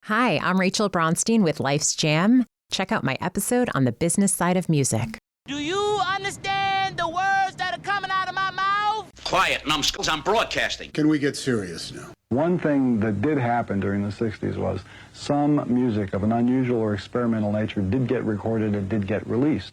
Hi, I'm Rachel Bronstein with Life's Jam. Check out my episode on the business side of music. Do you understand the words that are coming out of my mouth? Quiet, numbskulls, I'm broadcasting. Can we get serious now? One thing that did happen during the 60s was some music of an unusual or experimental nature did get recorded and did get released.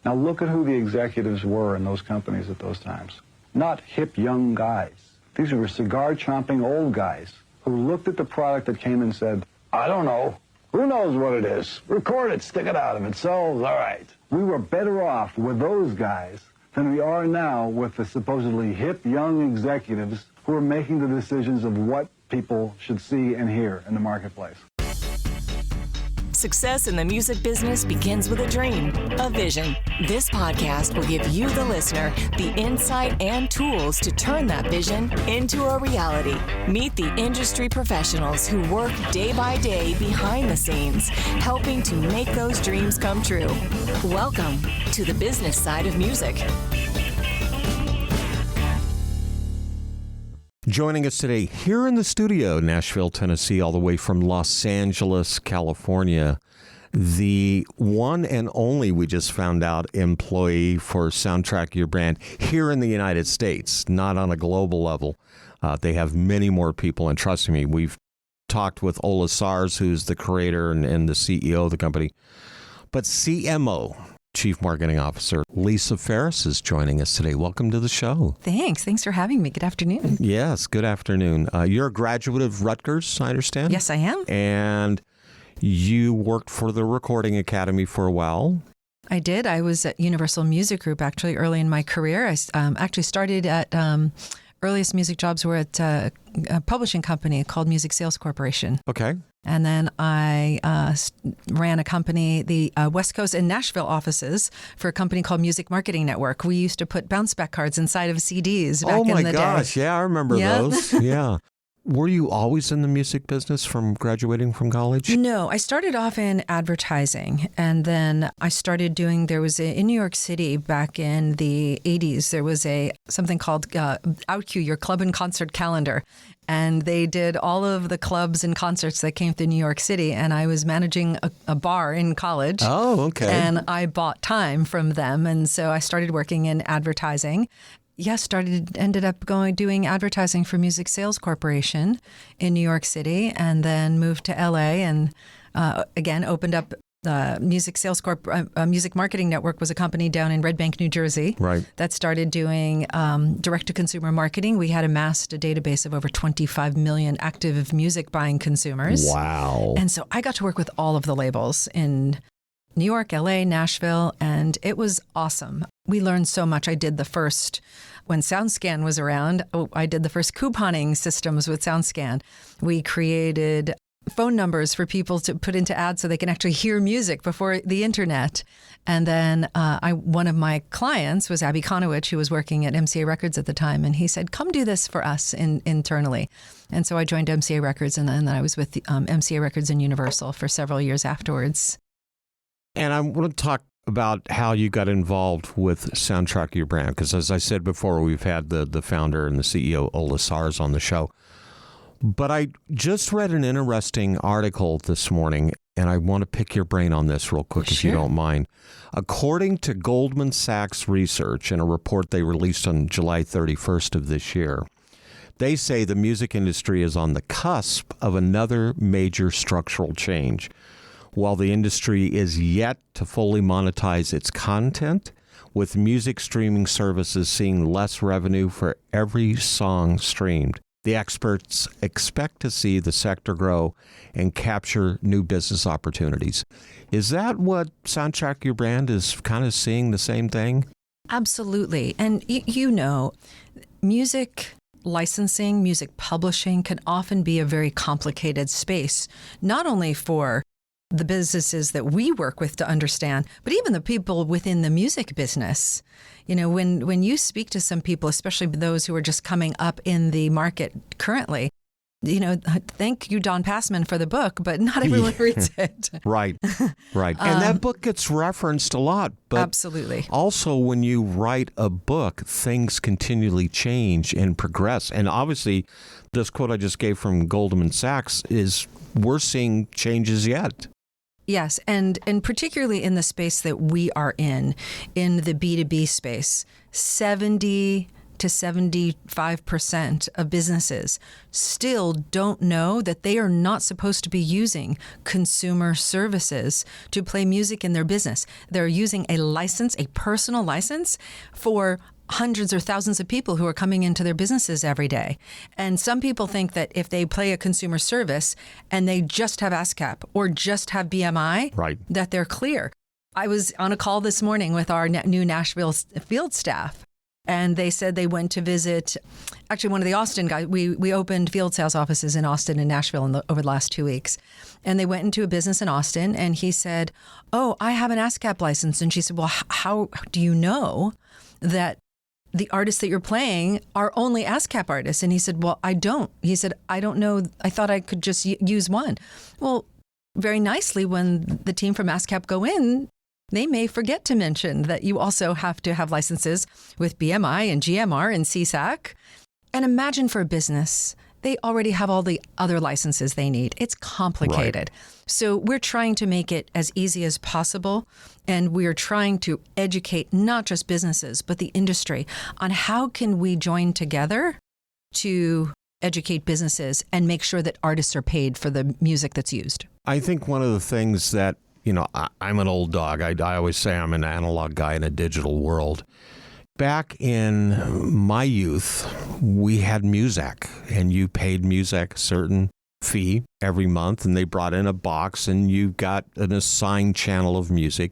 Now look at who the executives were in those companies at those times. Not hip young guys. These were cigar-chomping old guys who looked at the product that came and said, I don't know. Who knows what it is? Record it, stick it out. If it sells, all right. We were better off with those guys than we are now with the supposedly hip young executives who are making the decisions of what people should see and hear in the marketplace. Success in the music business begins with a dream, a vision. This podcast will give you, the listener, the insight and tools to turn that vision into a reality. Meet the industry professionals who work day by day behind the scenes, helping to make those dreams come true. Welcome to the business side of music. Joining us today here in the studio, Nashville, Tennessee, all the way from Los Angeles, California, the one and only, we just found out, employee for Soundtrack Your Brand here in the United States, not on a global level. They have many more people, and trust me, we've talked with Ola Sars, who's the creator and the CEO of the company. But CMO, Chief Marketing Officer Lisa Farris, is joining us today. Welcome to the show. Thanks for having me. Good afternoon. Yes, good afternoon. You're a graduate of Rutgers, I understand? Yes, I am. And you worked for the Recording Academy for a while. I did. I was at Universal Music Group actually early in my career. I actually started at earliest music jobs were at a publishing company called Music Sales Corporation. Okay. And then I ran a company, the West Coast and Nashville offices for a company called Music Marketing Network. We used to put bounce back cards inside of CDs back in the day. Oh my gosh, yeah, I remember those. Yeah. Were you always in the music business from graduating from college? No, I started off in advertising, and then I started doing, in New York City back in the 80s, there was something called OutQ, your club and concert calendar. And they did all of the clubs and concerts that came through New York City. And I was managing a bar in college. Oh, okay. And I bought time from them. And so I started working in advertising. Ended up doing advertising for Music Sales Corporation in New York City, and then moved to LA and again opened up the Music Marketing Network was a company down in Red Bank, New Jersey, right, that started doing direct-to-consumer marketing. We had amassed a database of over 25 million active music buying consumers. Wow. And so I got to work with all of the labels in New York, LA, Nashville, and it was awesome. We learned so much. I did the first, when SoundScan was around, I did the first couponing systems with SoundScan. We created phone numbers for people to put into ads so they can actually hear music before the internet. And then one of my clients was Abby Konowich, who was working at MCA Records at the time. And he said, come do this for us internally. And so I joined MCA Records, and then I was with MCA Records and Universal for several years afterwards. And I want to talk about how you got involved with Soundtrack Your Brand, because as I said before, we've had the founder and the CEO, Ola Sars, on the show. But I just read an interesting article this morning, and I want to pick your brain on this real quick, if you don't mind. According to Goldman Sachs Research, in a report they released on July 31st of this year, they say the music industry is on the cusp of another major structural change. While the industry is yet to fully monetize its content, with music streaming services seeing less revenue for every song streamed, the experts expect to see the sector grow and capture new business opportunities. Is that what Soundtrack Your Brand is kind of seeing, the same thing? Absolutely. And music licensing, music publishing can often be a very complicated space, not only for the businesses that we work with to understand, but even the people within the music business. You know, when you speak to some people, especially those who are just coming up in the market currently, you know, thank you, Don Passman, for the book, but not everyone reads it. Right. And that book gets referenced a lot. But absolutely. Also, when you write a book, things continually change and progress. And obviously, this quote I just gave from Goldman Sachs is we're seeing changes yet. Yes, and particularly in the space that we are in the B2B space, 70 to 75% of businesses still don't know that they are not supposed to be using consumer services to play music in their business. They're using a license, a personal license for hundreds or thousands of people who are coming into their businesses every day. And some people think that if they play a consumer service and they just have ASCAP or just have BMI, right, that they're clear. I was on a call this morning with our new Nashville field staff, and they said they went to visit, actually one of the Austin guys, we opened field sales offices in Austin and Nashville over the last 2 weeks. And they went into a business in Austin, and he said, "Oh, I have an ASCAP license." And she said, "Well, how do you know that the artists that you're playing are only ASCAP artists?" And he said, "Well, I don't." He said, "I don't know. I thought I could just use one." Well, very nicely, when the team from ASCAP go in, they may forget to mention that you also have to have licenses with BMI and GMR and CSAC. And imagine for a business, they already have all the other licenses they need. It's complicated. Right. So we're trying to make it as easy as possible. And we're trying to educate not just businesses, but the industry on how can we join together to educate businesses and make sure that artists are paid for the music that's used. I think one of the things that, I'm an old dog. I always say I'm an analog guy in a digital world. Back in my youth, we had Muzak, and you paid Muzak a certain fee every month, and they brought in a box, and you got an assigned channel of music.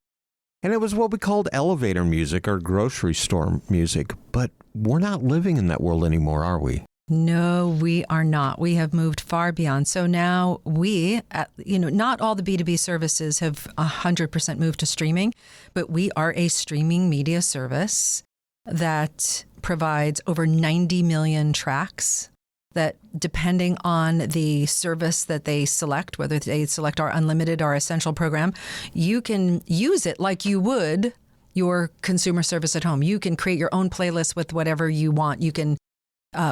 And it was what we called elevator music or grocery store music. But we're not living in that world anymore, are we? No, we are not. We have moved far beyond. So now not all the B2B services have 100% moved to streaming, but we are a streaming media service that provides over 90 million tracks that, depending on the service that they select, whether they select our unlimited or essential program, you can use it like you would your consumer service at home. You can create your own playlist with whatever you want. You can.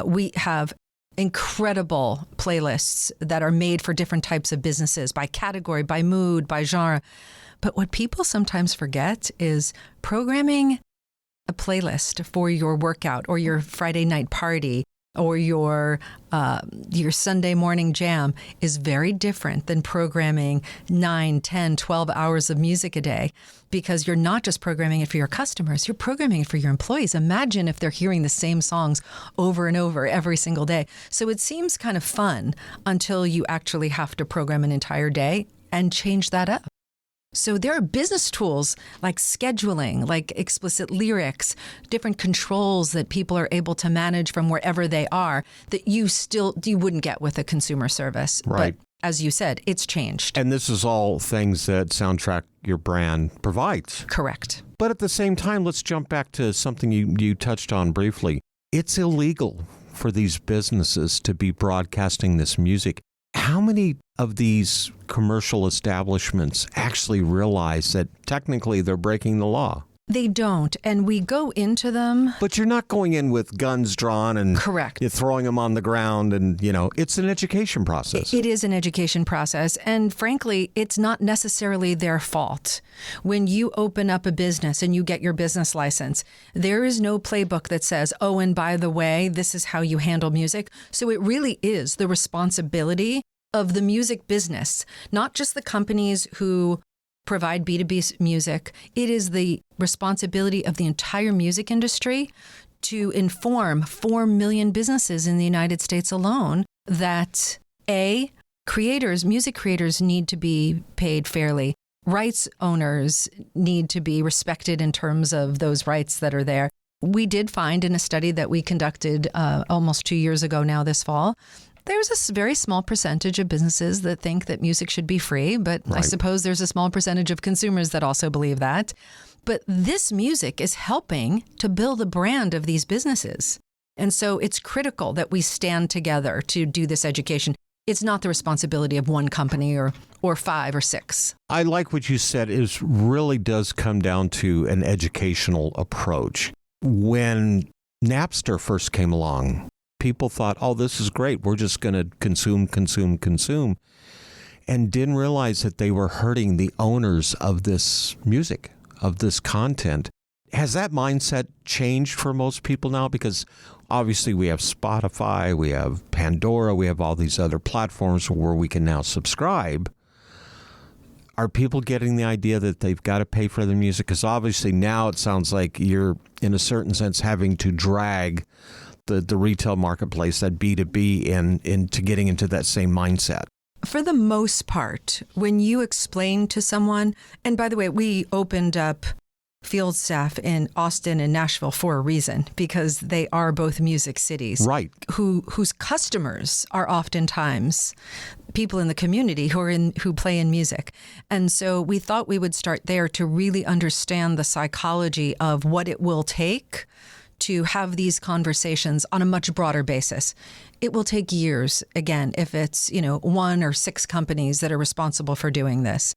We have incredible playlists that are made for different types of businesses, by category, by mood, by genre. But what people sometimes forget is programming a playlist for your workout or your Friday night party or your Sunday morning jam is very different than programming 9, 10, 12 hours of music a day, because you're not just programming it for your customers, you're programming it for your employees. Imagine if they're hearing the same songs over and over every single day. So it seems kind of fun until you actually have to program an entire day and change that up. So there are business tools like scheduling, like explicit lyrics, different controls that people are able to manage from wherever they are that you wouldn't get with a consumer service. Right. But as you said, it's changed. And this is all things that Soundtrack Your Brand provides. Correct. But at the same time, let's jump back to something you touched on briefly. It's illegal for these businesses to be broadcasting this music. How many of these commercial establishments actually realize that technically they're breaking the law? They don't, and we go into them. But you're not going in with guns drawn and correct. You're throwing them on the ground, and it's an education process. It is an education process, and frankly, it's not necessarily their fault. When you open up a business and you get your business license, there is no playbook that says, "Oh, and by the way, this is how you handle music." So it really is the responsibility of the music business, not just the companies who provide B2B music. It is the responsibility of the entire music industry to inform 4 million businesses in the United States alone that music creators need to be paid fairly. Rights owners need to be respected in terms of those rights that are there. We did find in a study that we conducted almost 2 years ago now this fall, there's a very small percentage of businesses that think that music should be free, but right. I suppose there's a small percentage of consumers that also believe that. But this music is helping to build a brand of these businesses. And so it's critical that we stand together to do this education. It's not the responsibility of one company or 5 or 6. I like what you said. It really does come down to an educational approach. When Napster first came along, people thought, oh, this is great. We're just going to consume, and didn't realize that they were hurting the owners of this music, of this content. Has that mindset changed for most people now? Because obviously we have Spotify, we have Pandora, we have all these other platforms where we can now subscribe. Are people getting the idea that they've got to pay for the music? Because obviously now it sounds like you're, in a certain sense, having to drag the retail marketplace, that B2B, into getting into that same mindset. For the most part, when you explain to someone, and by the way, we opened up field staff in Austin and Nashville for a reason, because they are both music cities. Right. Whose customers are oftentimes people in the community who play in music. And so we thought we would start there to really understand the psychology of what it will take to have these conversations on a much broader basis. It will take years, again, if it's, 1 or 6 companies that are responsible for doing this.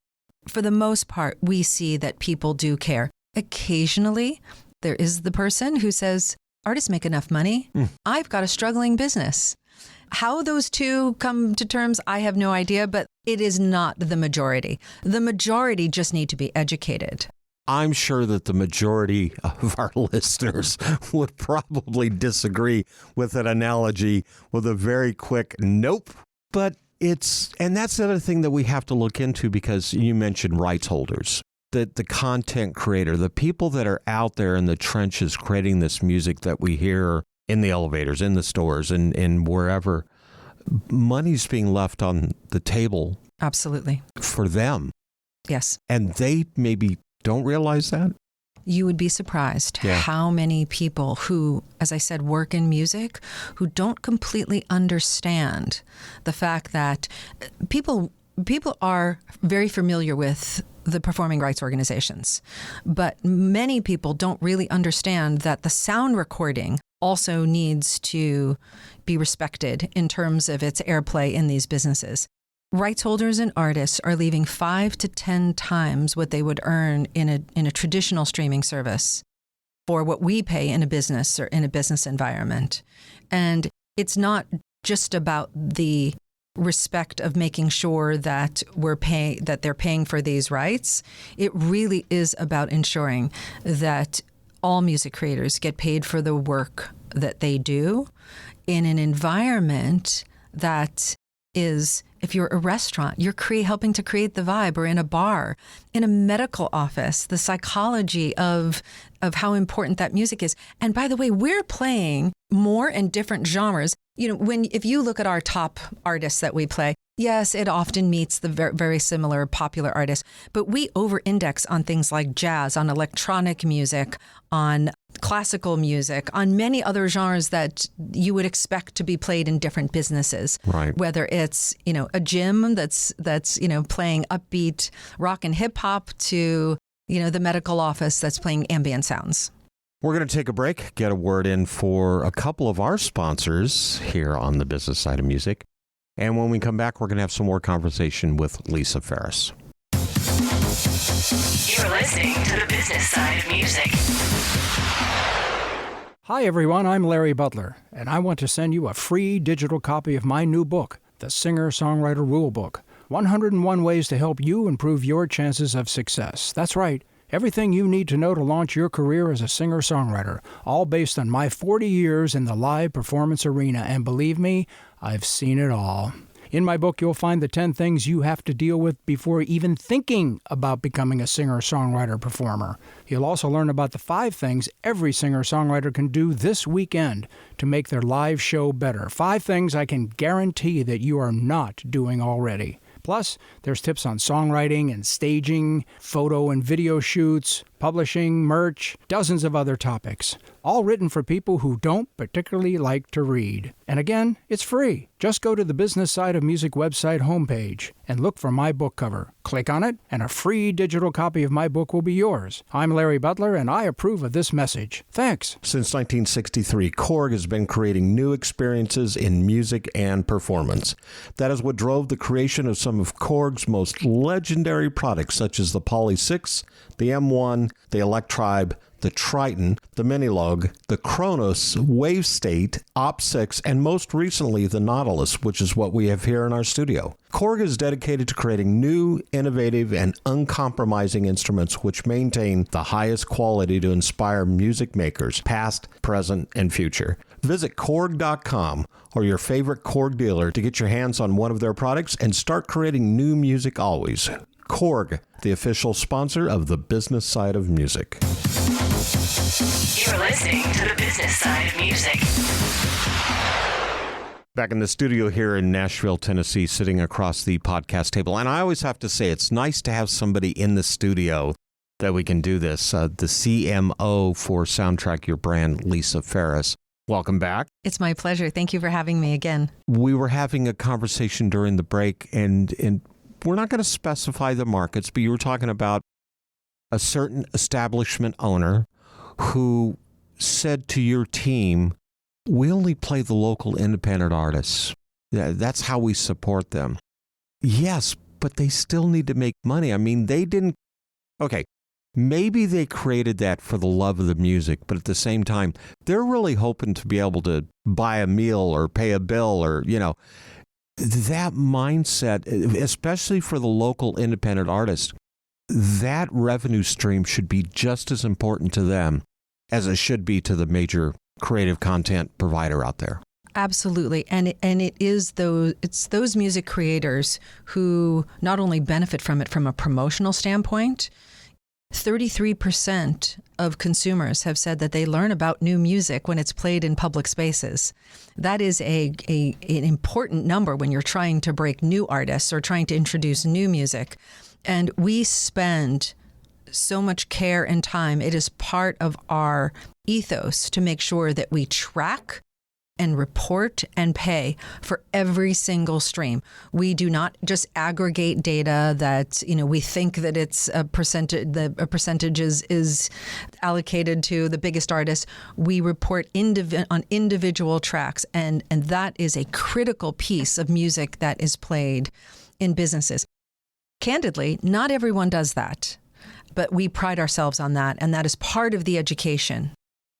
For the most part, we see that people do care. Occasionally, there is the person who says, artists make enough money. I've got a struggling business. How those two come to terms, I have no idea, but it is not the majority. The majority just need to be educated. I'm sure that the majority of our listeners would probably disagree with an analogy with a very quick nope. But and that's the other thing that we have to look into, because you mentioned rights holders. The content creator, the people that are out there in the trenches creating this music that we hear in the elevators, in the stores, and wherever, money's being left on the table. Absolutely. For them. Yes. And they maybe don't realize that. You would be surprised how many people who, as I said, work in music, who don't completely understand the fact that people are very familiar with the performing rights organizations, but many people don't really understand that the sound recording also needs to be respected in terms of its airplay in these businesses. Rights holders and artists are leaving 5 to 10 times what they would earn in a traditional streaming service for what we pay in a business or in a business environment. And it's not just about the respect of making sure that they're paying for these rights. It really is about ensuring that all music creators get paid for the work that they do in an environment that is, if you're a restaurant, you're helping to create the vibe, or in a bar, in a medical office, the psychology of how important that music is. And by the way, we're playing more and different genres. If you look at our top artists that we play, yes, it often meets the very similar popular artists, but we over-index on things like jazz, on electronic music, on classical music, on many other genres that you would expect to be played in different businesses. Right. Whether it's, a gym that's playing upbeat rock and hip hop to, the medical office that's playing ambient sounds. We're going to take a break, get a word in for a couple of our sponsors here on the business side of music. And when we come back, we're going to have some more conversation with Lisa Farris. You're listening to the business side of music. Hi, everyone. I'm Larry Butler, and I want to send you a free digital copy of my new book, The Singer-Songwriter Rulebook, 101 Ways to Help You Improve Your Chances of Success. That's right. Everything you need to know to launch your career as a singer-songwriter, all based on my 40 years in the live performance arena. And believe me, I've seen it all. In my book, you'll find the 10 things you have to deal with before even thinking about becoming a singer-songwriter performer. You'll also learn about the 5 things every singer-songwriter can do this weekend to make their live show better. 5 things I can guarantee that you are not doing already. Plus, there's tips on songwriting and staging, photo and video shoots, publishing, merch, dozens of other topics, all written for people who don't particularly like to read. And again, it's free. Just go to the Business Side of Music website homepage and look for my book cover. Click on it, and a free digital copy of my book will be yours. I'm Larry Butler, and I approve of this message. Thanks. Since 1963, Korg has been creating new experiences in music and performance. That is what drove the creation of some of Korg's most legendary products, such as the Poly 6, the M1, the Electribe, the Triton, the Minilogue, the Kronos, Wave State, Op6, and most recently the Nautilus, which is what we have here in our studio. Korg is dedicated to creating new, innovative, and uncompromising instruments which maintain the highest quality to inspire music makers, past, present, and future. Visit Korg.com or your favorite Korg dealer to get your hands on one of their products and start creating new music always. Korg, the official sponsor of the business side of music. You're listening to the business side of music. Back in the studio here in Nashville, Tennessee, sitting across the podcast table. And I always have to say, it's nice to have somebody in the studio that we can do this. The CMO for Soundtrack Your Brand, Lisa Farris. Welcome back. It's my pleasure. Thank you for having me again. We were having a conversation during the break, and we're not going to specify the markets, but you were talking about a certain establishment owner who said to your team, we only play the local independent artists. That's how we support them. Yes, but they still need to make money. I mean, they didn't. Okay, maybe they created that for the love of the music, but at the same time, they're really hoping to be able to buy a meal or pay a bill or, that mindset, especially for the local independent artist, that revenue stream should be just as important to them as it should be to the major creative content provider out there. Absolutely. And it's those music creators who not only benefit from it from a promotional standpoint. 33% of consumers have said that they learn about new music when it's played in public spaces. That is an important number when you're trying to break new artists or trying to introduce new music. And we spend so much care and time. It is part of our ethos to make sure that we track and report and pay for every single stream. We do not just aggregate data that, we think that it's a percentage is allocated to the biggest artists. We report on individual tracks, and that is a critical piece of music that is played in businesses. Candidly, not everyone does that, but we pride ourselves on that, and that is part of the education.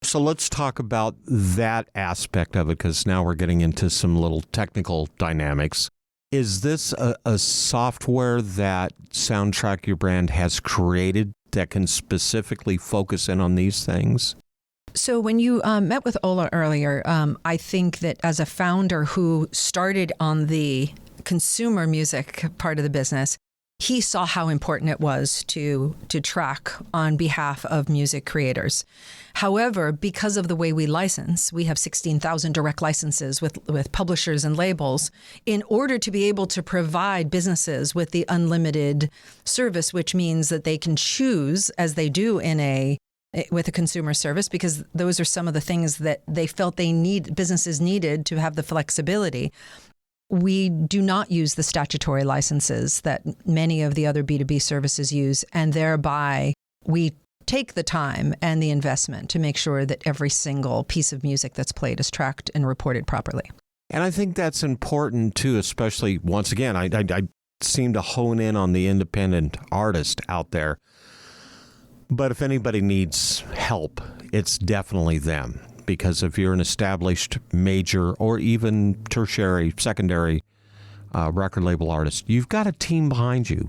So let's talk about that aspect of it, because now we're getting into some little technical dynamics. Is this a software that Soundtrack Your Brand has created that can specifically focus in on these things? So when you met with Ola earlier, I think that as a founder who started on the consumer music part of the business, he saw how important it was to track on behalf of music creators. However, because of the way we license, we have 16,000 direct licenses with publishers and labels. In order to be able to provide businesses with the unlimited service, which means that they can choose, as they do with a consumer service, because those are some of the things that they felt businesses needed to have the flexibility. We do not use the statutory licenses that many of the other B2B services use, and thereby we take the time and the investment to make sure that every single piece of music that's played is tracked and reported properly. And I think that's important too, especially, once again, I seem to hone in on the independent artist out there. But if anybody needs help, it's definitely them. Because if you're an established major or even tertiary, secondary record label artist, you've got a team behind you.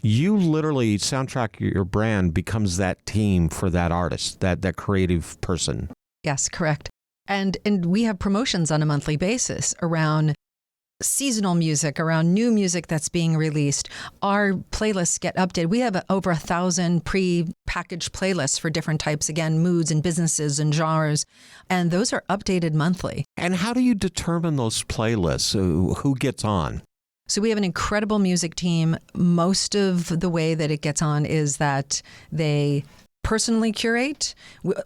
You literally, Soundtrack Your Brand becomes that team for that artist, that creative person. Yes, correct. And we have promotions on a monthly basis around seasonal music, around new music that's being released. Our playlists get updated. We have over 1,000 pre-packaged playlists for different types, again, moods and businesses and genres, and those are updated monthly. And how do you determine those playlists? Who gets on? So we have an incredible music team. Most of the way that it gets on is that they personally curate,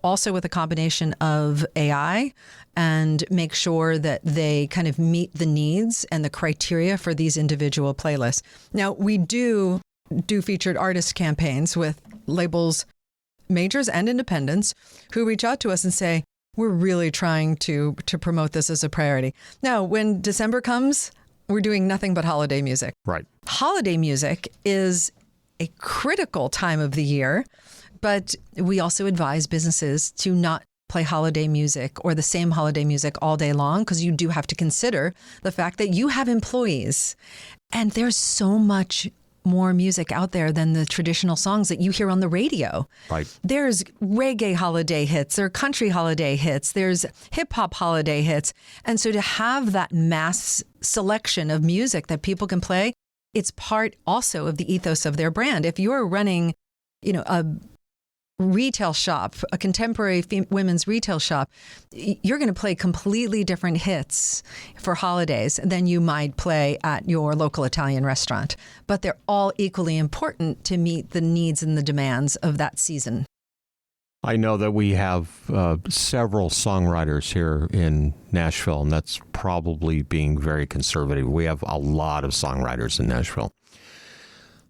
also with a combination of AI, and make sure that they kind of meet the needs and the criteria for these individual playlists. Now, we do featured artist campaigns with labels, majors and independents, who reach out to us and say, we're really trying to promote this as a priority. Now, when December comes, we're doing nothing but holiday music. Right. Holiday music is a critical time of the year But we also advise businesses to not play holiday music or the same holiday music all day long, because you do have to consider the fact that you have employees. And there's so much more music out there than the traditional songs that you hear on the radio. Right. There's reggae holiday hits, there are country holiday hits, there's hip hop holiday hits. And so to have that mass selection of music that people can play, it's part also of the ethos of their brand. If you're running, a retail shop, a contemporary women's retail shop, you're going to play completely different hits for holidays than you might play at your local Italian restaurant. But they're all equally important to meet the needs and the demands of that season. I know that we have several songwriters here in Nashville, and that's probably being very conservative. We have a lot of songwriters in Nashville.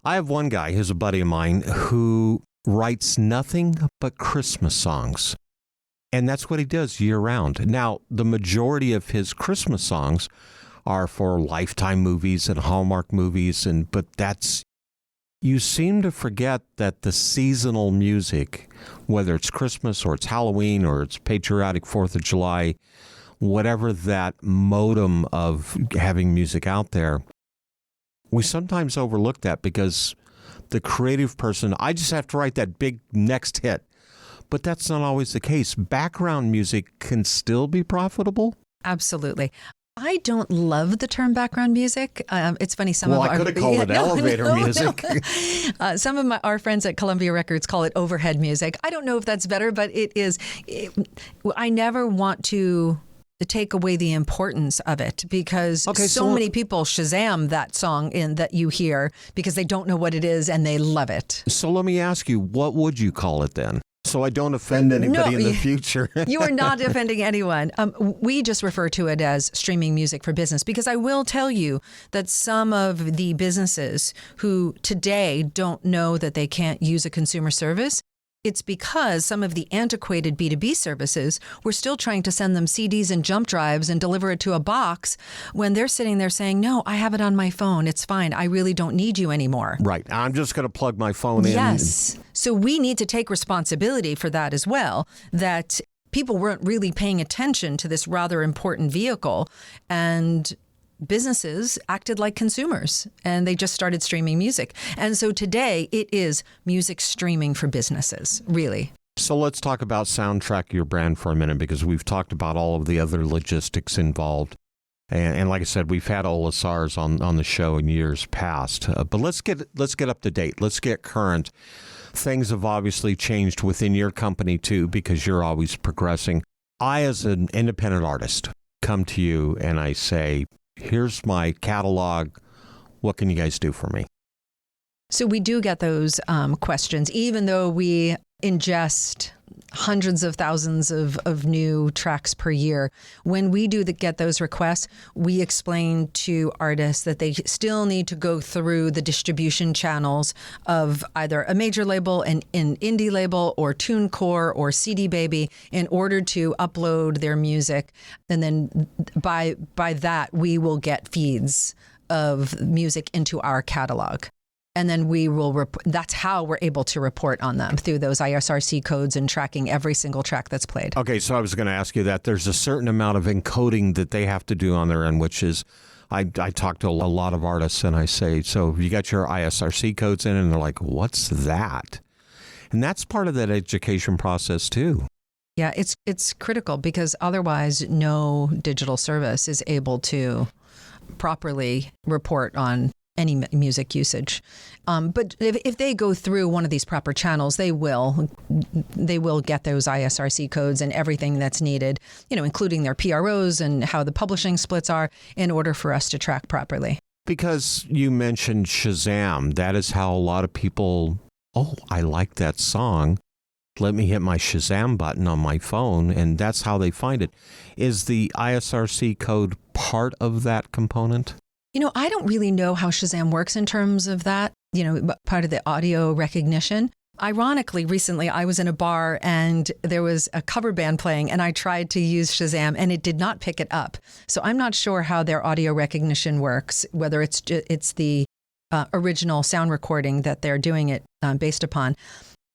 I have one guy who's a buddy of mine who writes nothing but Christmas songs. And that's what he does year round. Now, the majority of his Christmas songs are for Lifetime movies and Hallmark movies, but you seem to forget that the seasonal music, whether it's Christmas or it's Halloween or it's patriotic 4th of July, whatever that modem of having music out there, we sometimes overlook that because the creative person, I just have to write that big next hit. But that's not always the case. Background music can still be profitable. Absolutely. I don't love the term background music. It's funny. I could have called it elevator music. No. Some of our friends at Columbia Records call it overhead music. I don't know if that's better, but it is. I never want to take away the importance of it, because so many people Shazam that song that you hear because they don't know what it is and they love it. So let me ask you, what would you call it then? So I don't offend anybody in the future. You are not offending anyone. We just refer to it as streaming music for business, because I will tell you that some of the businesses who today don't know that they can't use a consumer service, it's because some of the antiquated B2B services were still trying to send them CDs and jump drives and deliver it to a box when they're sitting there saying, no, I have it on my phone. It's fine. I really don't need you anymore. Right. I'm just going to plug my phone in. Yes. So we need to take responsibility for that as well, that people weren't really paying attention to this rather important vehicle, and businesses acted like consumers and they just started streaming music. And so today it is music streaming for businesses, really. So let's talk about Soundtrack Your Brand for a minute, because we've talked about all of the other logistics involved. And like I said, we've had Ola Sars on the show in years past. But let's get up to date. Let's get current. Things have obviously changed within your company too, because you're always progressing. I, as an independent artist, come to you and I say, here's my catalog. What can you guys do for me? So we do get those questions, even though we ingest hundreds of thousands of new tracks per year. When we get those requests, we explain to artists that they still need to go through the distribution channels of either a major label, an indie label, or TuneCore or CD Baby in order to upload their music. And then by that, we will get feeds of music into our catalog. And then we will, that's how we're able to report on them, through those ISRC codes and tracking every single track that's played. Okay, so I was going to ask you that. There's a certain amount of encoding that they have to do on their end, which is, I talk to a lot of artists and I say, so you got your ISRC codes in? And they're like, what's that? And that's part of that education process too. Yeah, it's critical, because otherwise no digital service is able to properly report on any music usage. But if they go through one of these proper channels, they will get those ISRC codes and everything that's needed, including their PROs and how the publishing splits are, in order for us to track properly. Because you mentioned Shazam, that is how a lot of people, I like that song. Let me hit my Shazam button on my phone, and that's how they find it. Is the ISRC code part of that component? I don't really know how Shazam works in terms of that, part of the audio recognition. Ironically, recently I was in a bar and there was a cover band playing, and I tried to use Shazam and it did not pick it up. So I'm not sure how their audio recognition works, whether it's the original sound recording that they're doing it based upon.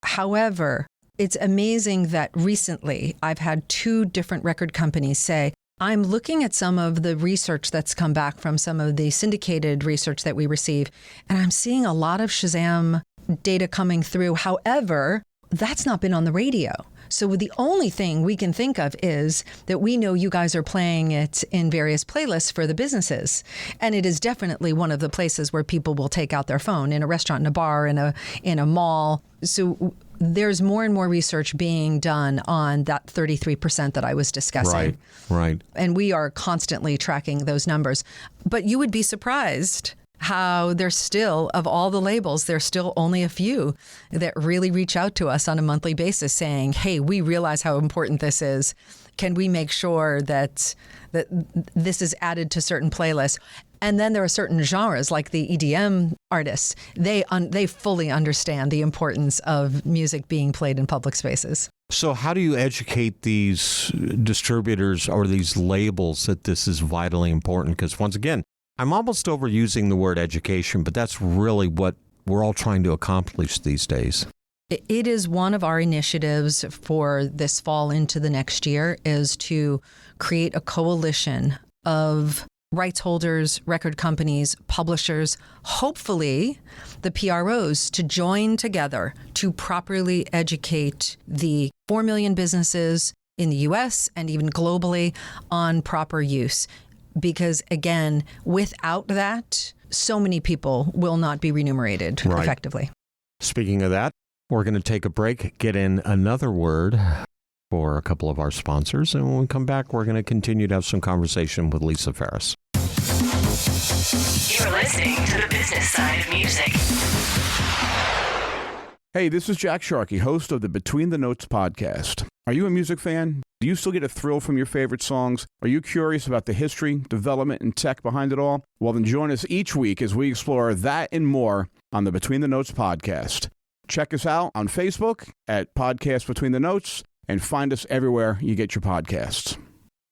However, it's amazing that recently I've had 2 different record companies say, I'm looking at some of the research that's come back from some of the syndicated research that we receive, and I'm seeing a lot of Shazam data coming through. However, that's not been on the radio. So the only thing we can think of is that we know you guys are playing it in various playlists for the businesses. And it is definitely one of the places where people will take out their phone, in a restaurant, in a bar, in a mall. So there's more and more research being done on that 33% that I was discussing. Right. And we are constantly tracking those numbers. But you would be surprised how there's still, of all the labels, there's still only a few that really reach out to us on a monthly basis saying, hey, we realize how important this is. Can we make sure that this is added to certain playlists? And then there are certain genres like the EDM artists. They fully understand the importance of music being played in public spaces. So how do you educate these distributors or these labels that this is vitally important? Because once again, I'm almost overusing the word education, but that's really what we're all trying to accomplish these days. It is one of our initiatives for this fall into the next year is to create a coalition of rights holders, record companies, publishers, hopefully the PROs, to join together to properly educate the 4 million businesses in the U.S. and even globally on proper use. Because again, without that, so many people will not be remunerated effectively. Speaking of that, we're going to take a break, get in another word for a couple of our sponsors, and when we come back, we're going to continue to have some conversation with Lisa Farris. You're listening to the business side of music. Hey, this is Jack Sharkey, host of the Between the Notes podcast. Are you a music fan? Do you still get a thrill from your favorite songs? Are you curious about the history, development, and tech behind it all? Well, then join us each week as we explore that and more on the Between the Notes podcast. Check us out on Facebook at Podcast Between the Notes and find us everywhere you get your podcasts.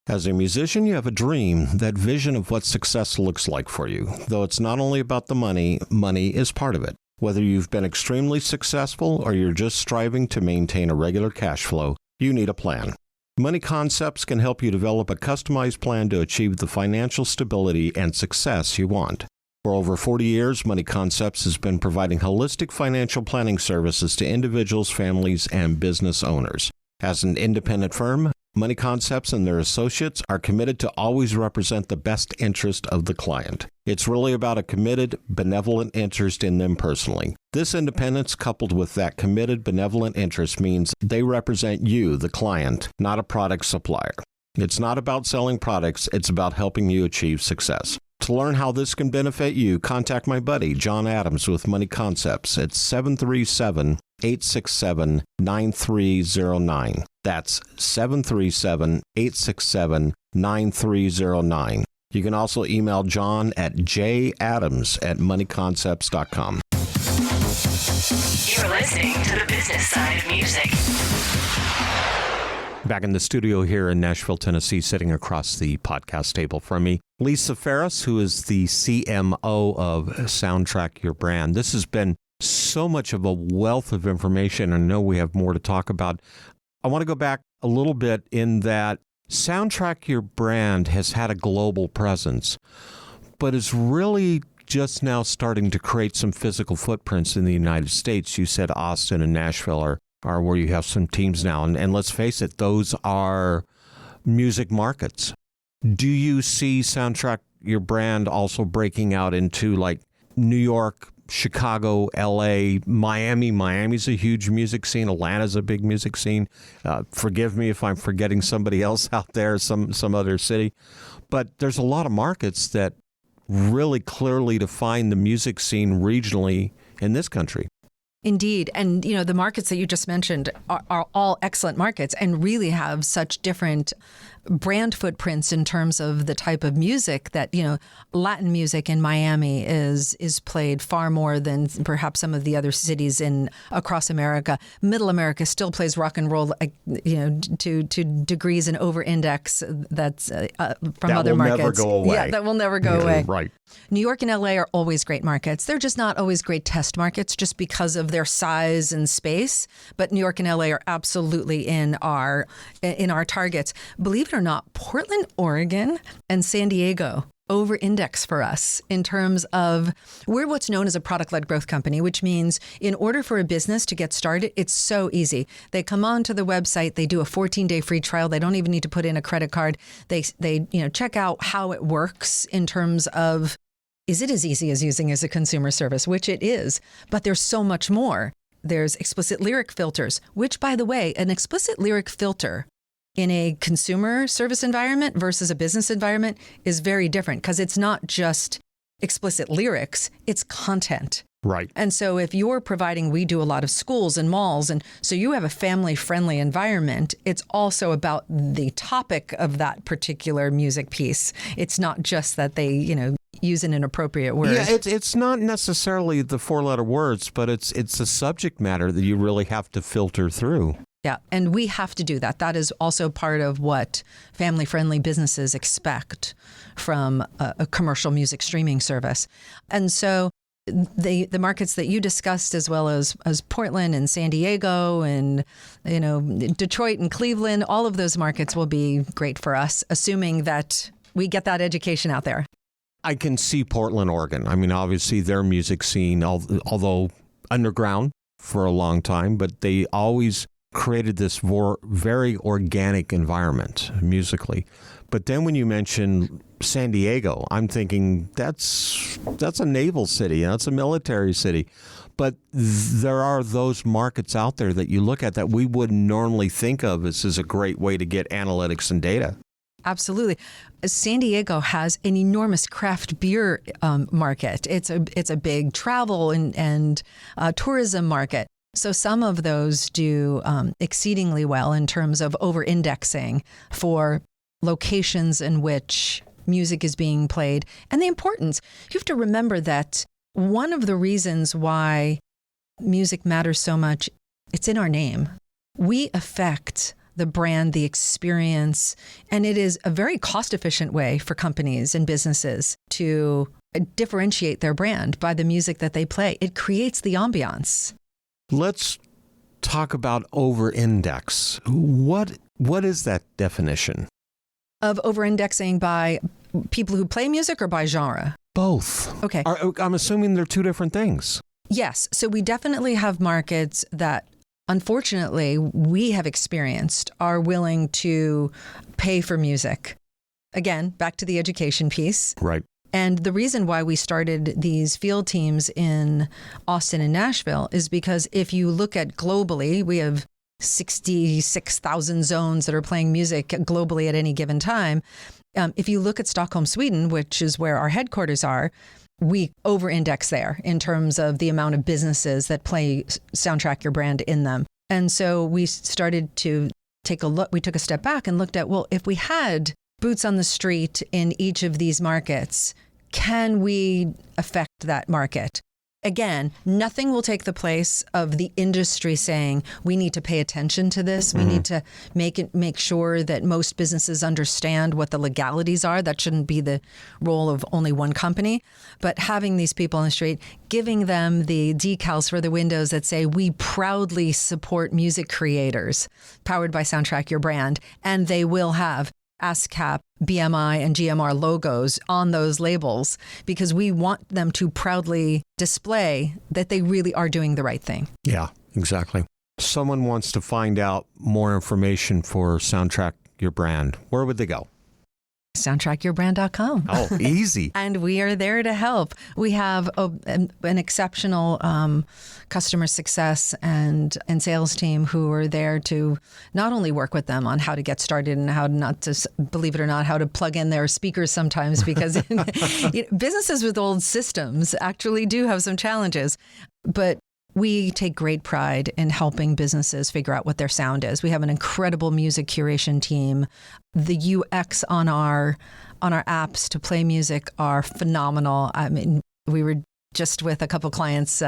As a musician, you have a dream, that vision of what success looks like for you. Though it's not only about the money, money is part of it. Whether you've been extremely successful or you're just striving to maintain a regular cash flow, you need a plan. Money Concepts can help you develop a customized plan to achieve the financial stability and success you want. For over 40 years, Money Concepts has been providing holistic financial planning services to individuals, families, and business owners. As an independent firm, Money Concepts and their associates are committed to always represent the best interest of the client. It's really about a committed, benevolent interest in them personally. This independence, coupled with that committed, benevolent interest, means they represent you, the client, not a product supplier. It's not about selling products, it's about helping you achieve success. To learn how this can benefit you, contact my buddy, John Adams, with Money Concepts at 737-867-9309. That's 737-867-9309. You can also email John at jadams@moneyconcepts.com. You're listening to the business side of music. Back in the studio here in Nashville, Tennessee, sitting across the podcast table from me, Lisa Farris, who is the CMO of Soundtrack Your Brand. This has been so much of a wealth of information. I know we have more to talk about. I want to go back a little bit in that Soundtrack Your Brand has had a global presence, but is really just now starting to create some physical footprints in the United States. You said Austin and Nashville are where you have some teams now. And let's face it, those are music markets. Do you see Soundtrack Your Brand also breaking out into like New York, Chicago, LA, Miami? Miami's a huge music scene. Atlanta's a big music scene. Forgive me if I'm forgetting somebody else out there, some other city. But there's a lot of markets that really clearly define the music scene regionally in this country. Indeed. And, the markets that you just mentioned are all excellent markets and really have such different brand footprints in terms of the type of music that, Latin music in Miami is played far more than perhaps some of the other cities across America. Middle America still plays rock and roll, to degrees and over-index that's from other markets. That will never go away. Yeah, that will never go away. Right. New York and LA are always great markets. They're just not always great test markets just because of their size and space. But New York and LA are absolutely in our targets. Believe it or not, Portland, Oregon, and San Diego over-index for us in terms of we're what's known as a product-led growth company, which means in order for a business to get started, it's so easy. They come onto the website, they do a 14-day free trial. They don't even need to put in a credit card. They check out how it works in terms of, is it as easy as using as a consumer service, which it is, but there's so much more. There's explicit lyric filters, which, by the way, an explicit lyric filter in a consumer service environment versus a business environment is very different because it's not just explicit lyrics, it's content. Right. And so if you're providing, we do a lot of schools and malls, and so you have a family-friendly environment, it's also about the topic of that particular music piece. It's not just that they, use an inappropriate word. Yeah, it's not necessarily the four-letter words, but it's the subject matter that you really have to filter through. Yeah, and we have to do that. That is also part of what family-friendly businesses expect from a commercial music streaming service. And so the markets that you discussed, as well as Portland and San Diego and Detroit and Cleveland, all of those markets will be great for us, assuming that we get that education out there. I can see Portland, Oregon. I mean, obviously their music scene, although underground for a long time, but they always created this very organic environment musically. But then when you mention San Diego, I'm thinking that's a naval city, that's a military city. But there are those markets out there that you look at that we wouldn't normally think of as a great way to get analytics and data. Absolutely. San Diego has an enormous craft beer market. It's a big travel and tourism market. So some of those do exceedingly well in terms of over-indexing for locations in which music is being played. And the importance, you have to remember that one of the reasons why music matters so much, it's in our name. We affect the brand, the experience, and it is a very cost-efficient way for companies and businesses to differentiate their brand by the music that they play. It creates the ambiance. Let's talk about over-index. What is that definition? Of over-indexing by people who play music or by genre? Both. Okay. I'm assuming they're two different things. Yes. So we definitely have markets that, unfortunately, we have experienced are willing to pay for music. Again, back to the education piece. Right. And the reason why we started these field teams in Austin and Nashville is because if you look at globally, we have 66,000 zones that are playing music globally at any given time. If you look at Stockholm, Sweden, which is where our headquarters are, we over-index there in terms of the amount of businesses that play Soundtrack Your Brand in them. And so we started to take a look. We took a step back and looked at, well, if we had boots on the street in each of these markets, can we affect that market? Again, nothing will take the place of the industry saying, we need to pay attention to this. We need to make sure that most businesses understand what the legalities are. That shouldn't be the role of only one company. But having these people on the street, giving them the decals for the windows that say, we proudly support music creators, powered by Soundtrack Your Brand, and they will have ASCAP, BMI, and GMR logos on those labels because we want them to proudly display that they really are doing the right thing. Yeah, exactly. Someone wants to find out more information for Soundtrack Your Brand. Where would they go? SoundtrackYourBrand.com. Oh, easy. And we are there to help. We have an exceptional customer success and sales team who are there to not only work with them on how to get started and how not to, believe it or not, how to plug in their speakers sometimes because businesses with old systems actually do have some challenges. But We take great pride in helping businesses figure out what their sound is. We have an incredible music curation team. The UX on our apps to play music are phenomenal. I mean, we were just with a couple clients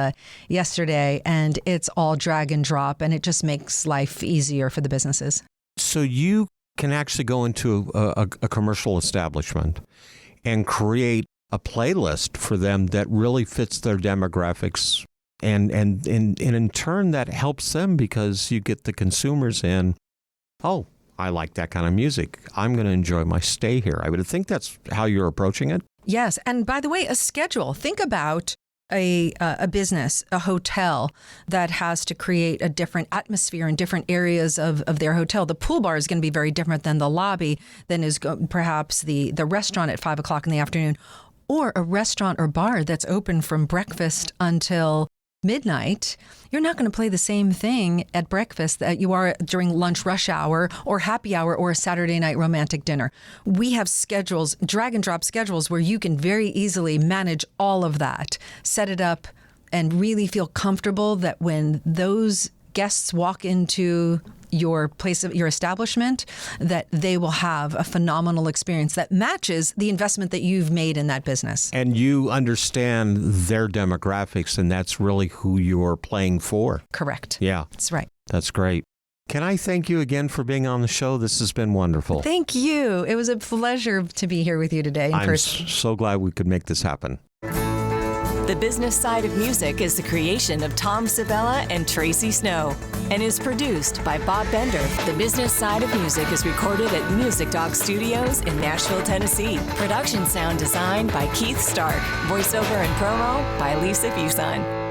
yesterday, and it's all drag and drop, and it just makes life easier for the businesses. So you can actually go into a commercial establishment and create a playlist for them that really fits their demographics. And in turn, that helps them because you get the consumers in, oh, I like that kind of music. I'm going to enjoy my stay here. I would think that's how you're approaching it. Yes. And by the way, a schedule. Think about a business, a hotel that has to create a different atmosphere in different areas of their hotel. The pool bar is going to be very different than the lobby, than is perhaps the restaurant at 5 o'clock in the afternoon, or a restaurant or bar that's open from breakfast until midnight. You're not going to play the same thing at breakfast that you are during lunch rush hour or happy hour or a Saturday night romantic dinner. We have schedules, drag and drop schedules, where you can very easily manage all of that, set it up, and really feel comfortable that when those guests walk into your place of your establishment, that they will have a phenomenal experience that matches the investment that you've made in that business. And you understand their demographics, and that's really who you're playing for. Correct. Yeah. That's right. That's great. Can I thank you again for being on the show? This has been wonderful. Thank you. It was a pleasure to be here with you today in person. I'm so glad we could make this happen. The Business Side of Music is the creation of Tom Sabella and Tracy Snow and is produced by Bob Bender. The Business Side of Music is recorded at Music Dog Studios in Nashville, Tennessee. Production sound design by Keith Stark. Voiceover and promo by Lisa Farris.